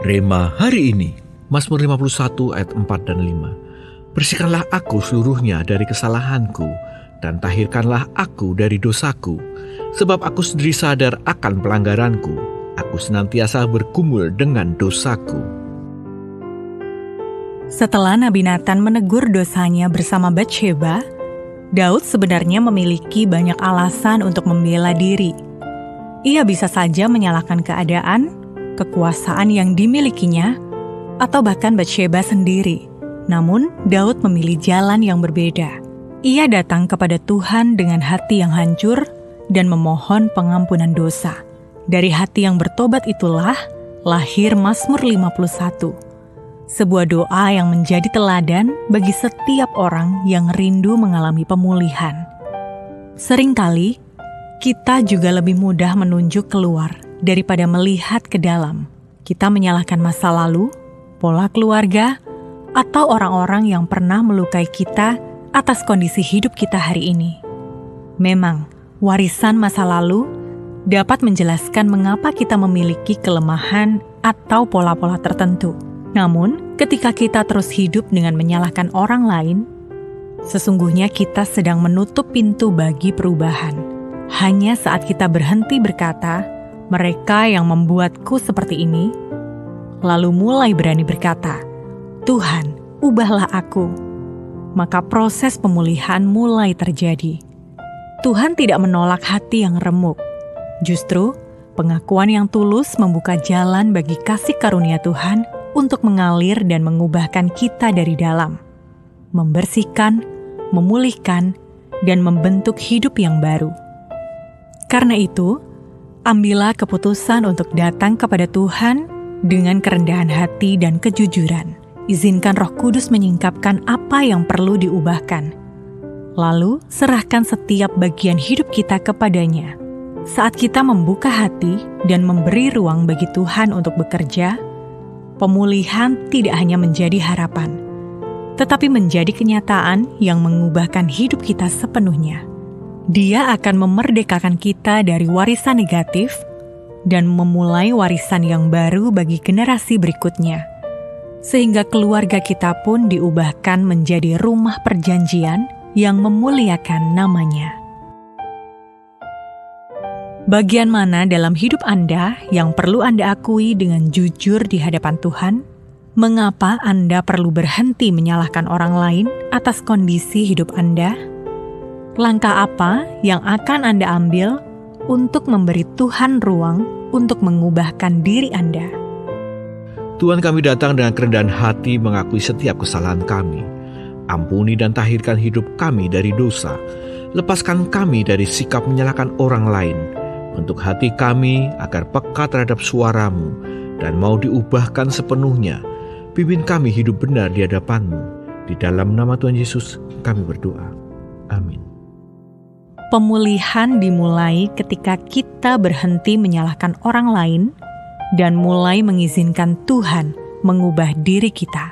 Rema hari ini, Mazmur 51 ayat 4 dan 5. Bersihkanlah aku seluruhnya dari kesalahanku, dan tahirkanlah aku dari dosaku. Sebab aku sendiri sadar akan pelanggaranku, aku senantiasa bergumul dengan dosaku. Setelah Nabi Nathan menegur dosanya bersama Batsheba, Daud sebenarnya memiliki banyak alasan untuk membela diri. Ia bisa saja menyalahkan keadaan, kekuasaan yang dimilikinya, atau bahkan Batsheba sendiri. Namun, Daud memilih jalan yang berbeda. Ia datang kepada Tuhan dengan hati yang hancur dan memohon pengampunan dosa. Dari hati yang bertobat itulah lahir Mazmur 51. Sebuah doa yang menjadi teladan bagi setiap orang yang rindu mengalami pemulihan. Seringkali, kita juga lebih mudah menunjuk keluar daripada melihat ke dalam. Kita menyalahkan masa lalu, pola keluarga, atau orang-orang yang pernah melukai kita atas kondisi hidup kita hari ini. Memang, warisan masa lalu dapat menjelaskan mengapa kita memiliki kelemahan atau pola-pola tertentu. Namun, ketika kita terus hidup dengan menyalahkan orang lain, sesungguhnya kita sedang menutup pintu bagi perubahan. Hanya saat kita berhenti berkata, "Mereka yang membuatku seperti ini," lalu mulai berani berkata, "Tuhan, ubahlah aku," maka proses pemulihan mulai terjadi. Tuhan tidak menolak hati yang remuk. Justru, pengakuan yang tulus membuka jalan bagi kasih karunia Tuhan untuk mengalir dan mengubahkan kita dari dalam, membersihkan, memulihkan, dan membentuk hidup yang baru. Karena itu, ambillah keputusan untuk datang kepada Tuhan dengan kerendahan hati dan kejujuran. Izinkan Roh Kudus menyingkapkan apa yang perlu diubahkan. Lalu, serahkan setiap bagian hidup kita kepadanya. Saat kita membuka hati dan memberi ruang bagi Tuhan untuk bekerja, pemulihan tidak hanya menjadi harapan, tetapi menjadi kenyataan yang mengubahkan hidup kita sepenuhnya. Dia akan memerdekakan kita dari warisan negatif dan memulai warisan yang baru bagi generasi berikutnya. Sehingga keluarga kita pun diubahkan menjadi rumah perjanjian yang memuliakan namanya. Bagian mana dalam hidup Anda yang perlu Anda akui dengan jujur di hadapan Tuhan? Mengapa Anda perlu berhenti menyalahkan orang lain atas kondisi hidup Anda? Langkah apa yang akan Anda ambil untuk memberi Tuhan ruang untuk mengubahkan diri Anda? Tuhan, kami datang dengan kerendahan hati mengakui setiap kesalahan kami. Ampuni dan tahirkan hidup kami dari dosa. Lepaskan kami dari sikap menyalahkan orang lain. Bentuk hati kami agar peka terhadap suara-Mu dan mau diubahkan sepenuhnya. Pimpin kami hidup benar di hadapan-Mu. Di dalam nama Tuhan Yesus kami berdoa. Amin. Pemulihan dimulai ketika kita berhenti menyalahkan orang lain dan mulai mengizinkan Tuhan mengubah diri kita.